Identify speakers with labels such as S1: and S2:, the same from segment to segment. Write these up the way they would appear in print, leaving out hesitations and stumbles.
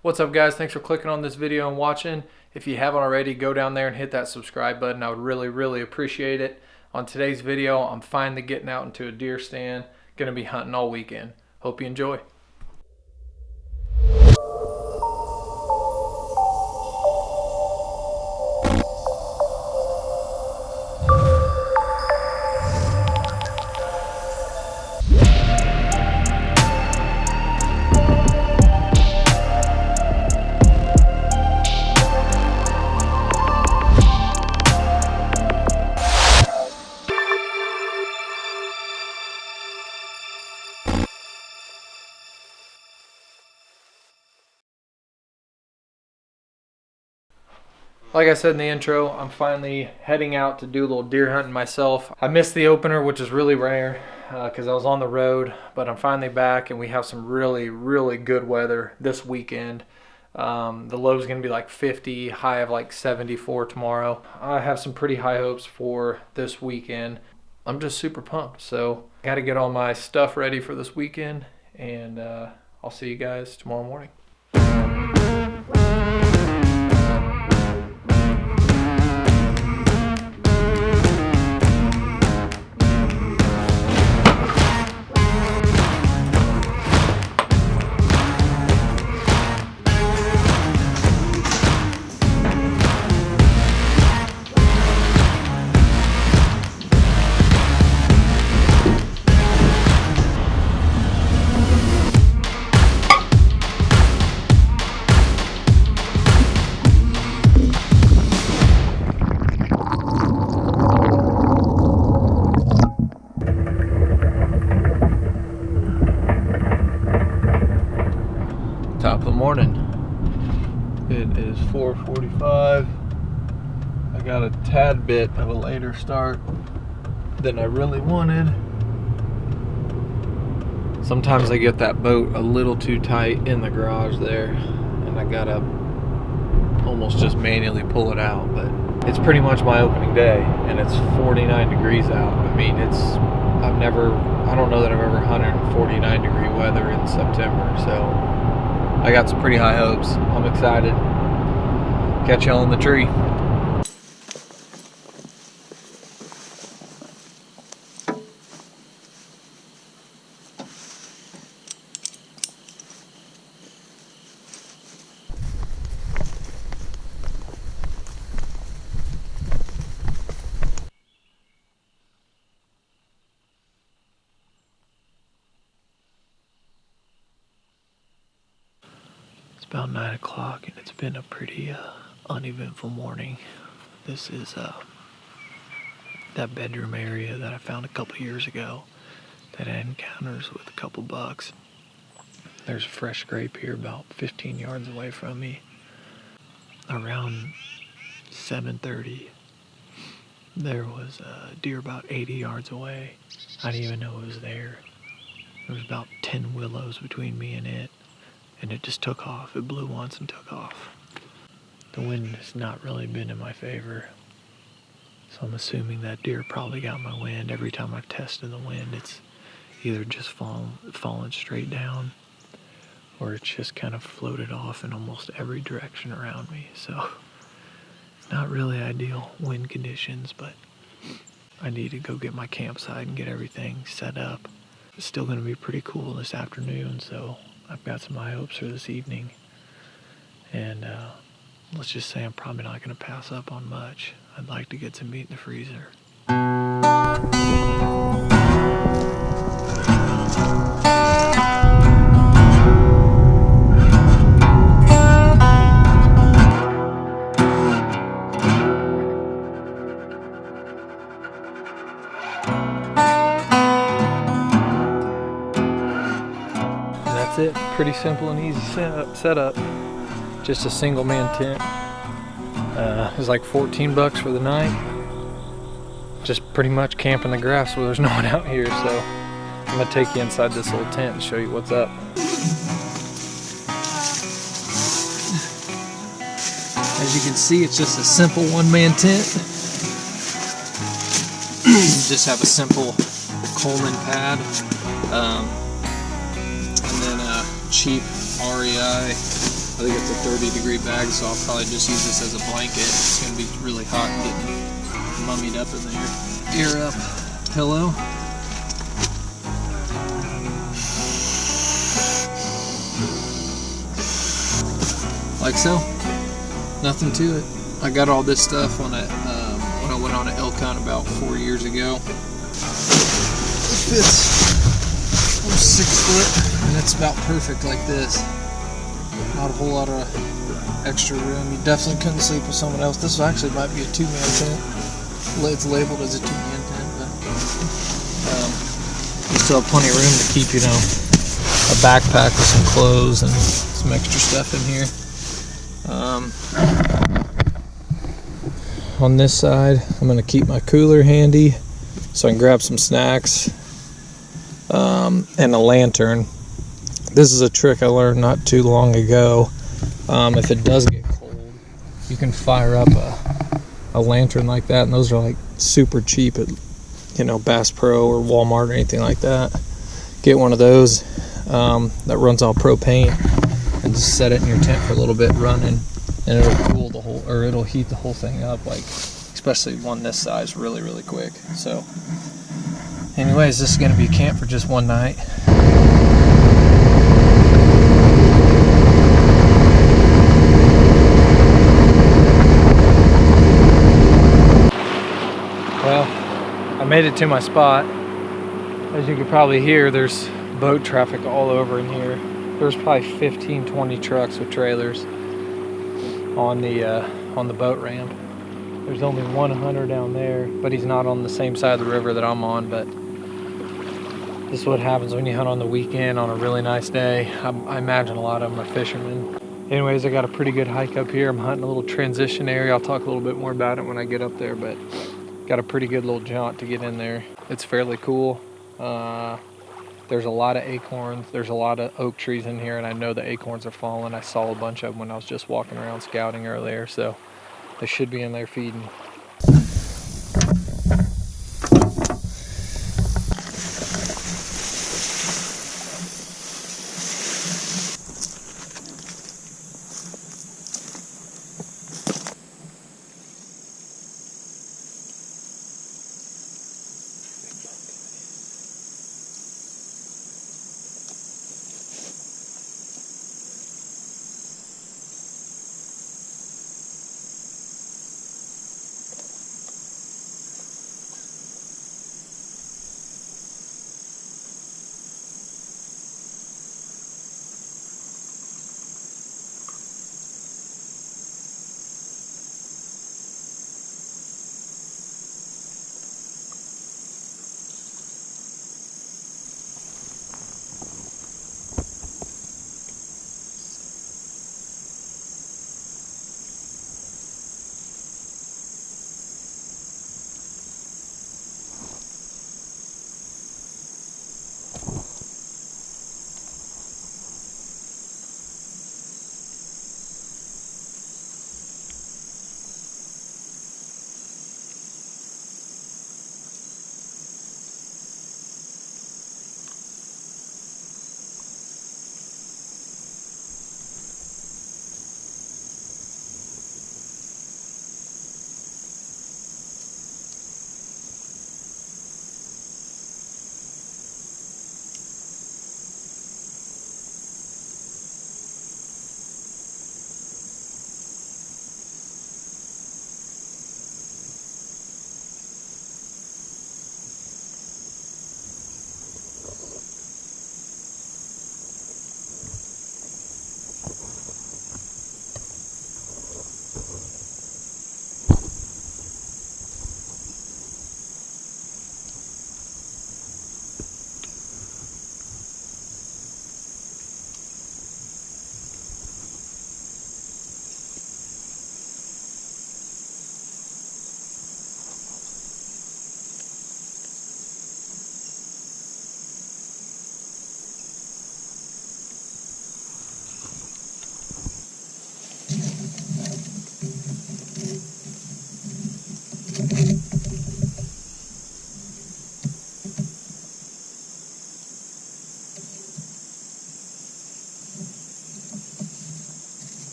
S1: What's up, guys? Thanks for clicking on this video and watching. If you haven't already, go down there and hit that subscribe button. I would really appreciate it. On today's video, I'm finally getting out into a deer stand. Gonna be hunting all weekend. Hope you enjoy. Like I said in the intro, I'm finally heading out to do a little deer hunting myself. I missed the opener, which is really rare because I was on the road, but I'm finally back and we have some really good weather this weekend. The low is going to be like 50, high of like 74 tomorrow. I have some pretty high hopes for this weekend. I'm just super pumped. So I got to get all my stuff ready for this weekend, and I'll see you guys tomorrow morning. Top of the morning. It is 4:45. I got a tad bit of a later start than I really wanted. Sometimes I get that boat a little too tight in the garage there, and I gotta almost just manually pull it out, but it's pretty much my opening day and it's 49 degrees out. I mean, I don't know that I've ever hunted in 49 degree weather in September, so I got some pretty high hopes. I'm excited. Catch y'all in the tree. It's about 9 o'clock and it's been a pretty uneventful morning. This is that bedroom area that I found a couple years ago that had encounters with a couple bucks. There's a fresh scrape here about 15 yards away from me. Around 7:30, there was a deer about 80 yards away. I didn't even know it was there. There was about 10 willows between me and it just took off. It blew once and took off. The wind has not really been in my favor, so I'm assuming that deer probably got my wind. Every time I've tested the wind, it's either just fallen straight down, or it's just kind of floated off in almost every direction around me. So not really ideal wind conditions, but I need to go get my campsite and get everything set up. It's still going to be pretty cool this afternoon, so I've got some high hopes for this evening. And let's just say I'm probably not going to pass up on much. I'd like to get some meat in the freezer. That's it. Pretty simple and easy setup. Just a single man tent. It was like 14 bucks for the night. Just pretty much camping the grass where there's no one out here. So I'm gonna take you inside this little tent and show you what's up. As you can see, it's just a simple one-man tent. Just have a simple Coleman pad, and then a cheap REI
S2: I think it's a 30-degree bag, so I'll probably just use this as a blanket. It's gonna be really hot and getting mummied up in there. Ear up pillow. Like so. Nothing to it. I got all this stuff on it when I went on an elk hunt about 4 years ago. It fits almost 6 foot, and it's about perfect like this. Not a whole lot of extra room. You definitely couldn't sleep with someone else. This actually might be a 2-man tent. It's labeled as a 2-man tent, but you still have plenty of room to keep, you know, a backpack with some clothes and some extra stuff in here. On this side, I'm going to keep my cooler handy so I can grab some snacks and a lantern. This is a trick I learned not too long ago. If it does get cold, you can fire up a lantern like that, and those are like super cheap at, you know, Bass Pro or Walmart or anything like that. Get one of those that runs on propane, and just set it in your tent for a little bit running, and it'll cool the whole, or it'll heat the whole thing up, like especially one this size, really, really quick. So anyways, this is going to be a camp for just one night. Well, I made it to my spot. As you can probably hear, there's boat traffic all over in here. There's probably 15-20 trucks with trailers on the boat ramp. There's only one hunter down there, but he's not on the same side of the river that I'm on. But this is what happens when you hunt on the weekend on a really nice day. I imagine a lot of them are fishermen. Anyways, I got a pretty good hike up here. I'm hunting a little transition area. I'll talk a little bit more about it when I get up there, but got a pretty good little jaunt to get in there. It's fairly cool. There's a lot of acorns. There's a lot of oak trees in here, and I know the acorns are falling. I saw a bunch of them when I was just walking around scouting earlier, so they should be in there feeding.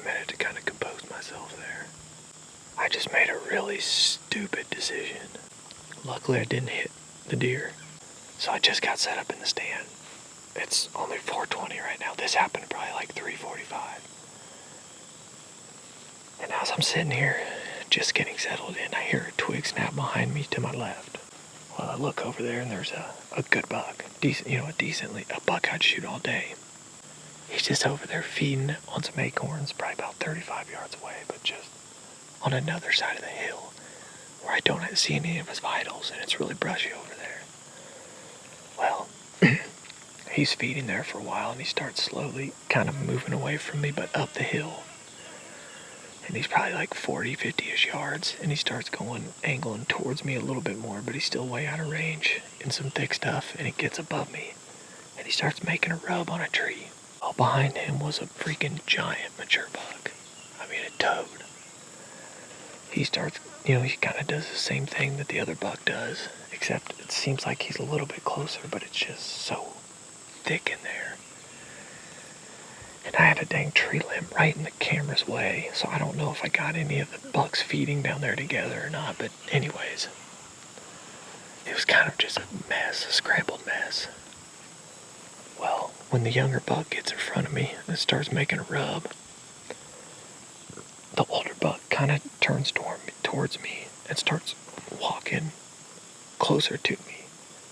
S1: minute to kind of compose myself there. I just made a really stupid decision. Luckily, I didn't hit the deer, so I just got set up in the stand. It's only 4:20 right now. This happened probably like 3:45. And as I'm sitting here, just getting settled in, I hear a twig snap behind me to my left. Well, I look over there and there's a good buck. A buck I'd shoot all day. He's just over there feeding on some acorns, probably about 35 yards away, but just on another side of the hill where I don't see any of his vitals, and it's really brushy over there. Well, he's feeding there for a while, and he starts slowly kind of moving away from me, but up the hill. And he's probably like 40, 50-ish yards, and he starts angling towards me a little bit more, but he's still way out of range in some thick stuff, and he gets above me, and he starts making a rub on a tree. All behind him was a freaking giant mature buck. I mean, a toad. He starts, he kind of does the same thing that the other buck does, except it seems like he's a little bit closer, but it's just so thick in there. And I had a dang tree limb right in the camera's way, so I don't know if I got any of the bucks feeding down there together or not, but anyways, it was kind of just a mess, a scrambled mess. Well, when the younger buck gets in front of me and starts making a rub, the older buck kind of turns towards me and starts walking closer to me.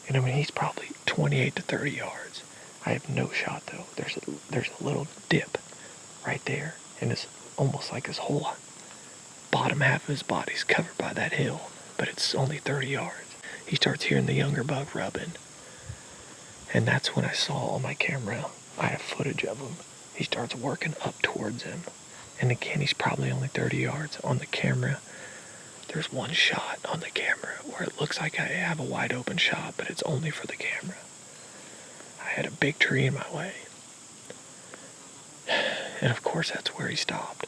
S1: And I mean, he's probably 28 to 30 yards. I have no shot though. There's a little dip right there, and it's almost like his whole bottom half of his body's covered by that hill, but it's only 30 yards. He starts hearing the younger buck rubbing, and that's when I saw on my camera, I have footage of him. He starts working up towards him, and again, he's probably only 30 yards. On the camera, there's one shot on the camera where it looks like I have a wide open shot, but it's only for the camera. I had a big tree in my way. And of course, that's where he stopped.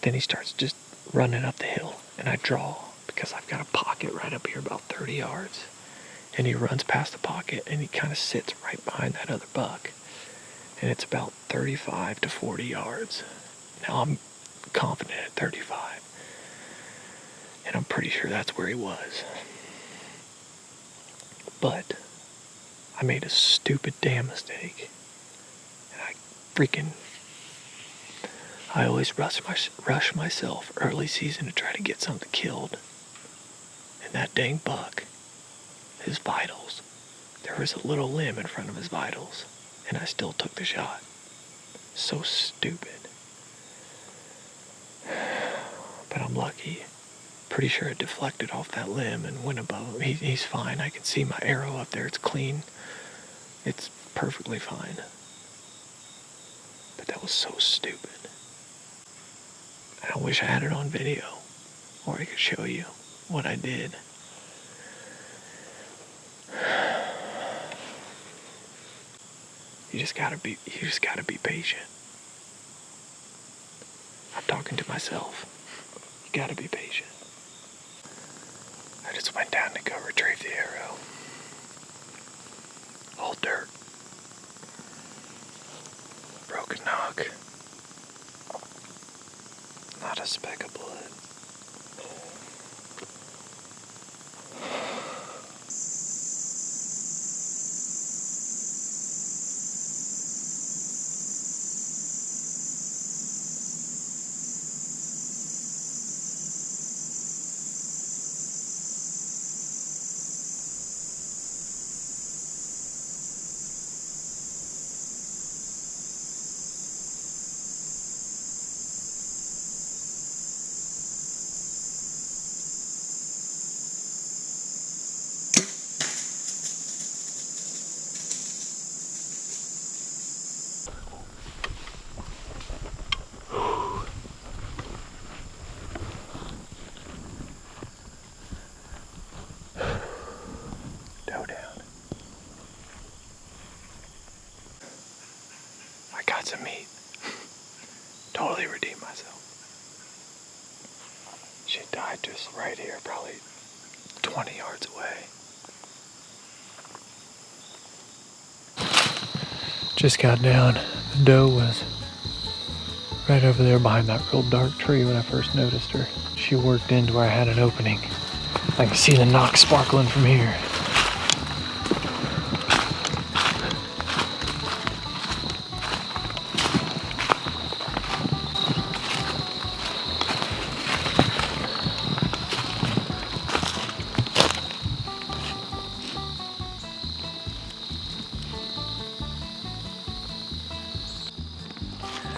S1: Then he starts just running up the hill, and I draw because I've got a pocket right up here about 30 yards. And he runs past the pocket, and he kind of sits right behind that other buck. And it's about 35 to 40 yards. Now I'm confident at 35. And I'm pretty sure that's where he was. But I made a stupid damn mistake. And I always rush myself early season to try to get something killed. And that dang buck, his vitals, there was a little limb in front of his vitals, and I still took the shot. So stupid. But I'm lucky. Pretty sure it deflected off that limb and went above him. He's fine. I can see my arrow up there. It's clean. It's perfectly fine. But that was so stupid. I wish I had it on video, or I could show you what I did. You just gotta be patient. I'm talking to myself. You gotta be patient. I just went down to go retrieve the arrow. All dirt. Broken knock. Not a speck of blood. Some meat. Totally redeemed myself. She died just right here, probably 20 yards away. Just got down. The doe was Right over there behind that real dark tree when I first noticed her. She worked into where I had an opening. I can see the knock sparkling from here.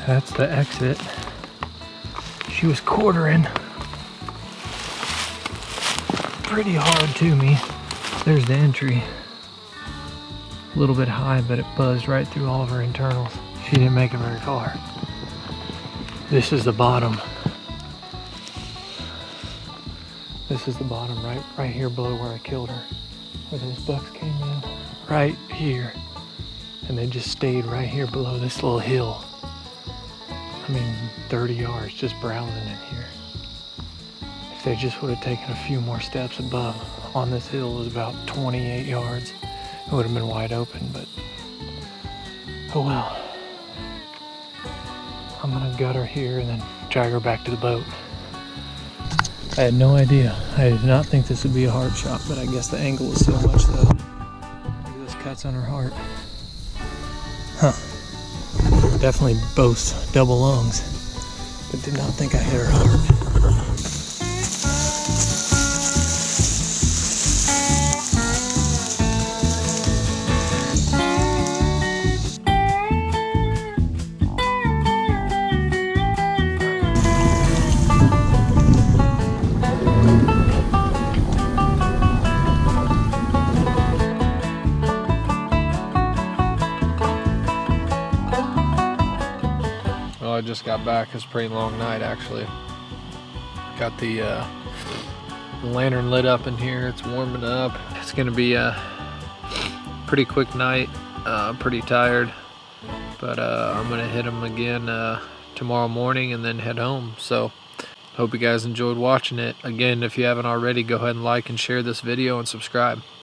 S1: That's the exit. She was quartering pretty hard to me. There's the entry. A little bit high, but it buzzed right through all of her internals. She didn't make it very far. This is the bottom. This is the bottom, right here below where I killed her. Where those bucks came in. Right here. And they just stayed right here below this little hill. I mean, 30 yards just browsing in here. If they just would have taken a few more steps above, on this hill was about 28 yards. It would have been wide open, but oh well. I'm gonna gut her here and then drag her back to the boat. I had no idea. I did not think this would be a heart shot, but I guess the angle is so much though. Look at those cuts on her heart. Huh. Definitely both double lungs, but did not think I hit her heart.
S2: I just got back. It's a pretty long night actually. Got the lantern lit up in here. It's warming up. It's gonna be a pretty quick night. Pretty tired, but I'm gonna hit them again tomorrow morning and then head home. So hope you guys enjoyed watching it. Again, if you haven't already, go ahead and like and share this video and subscribe.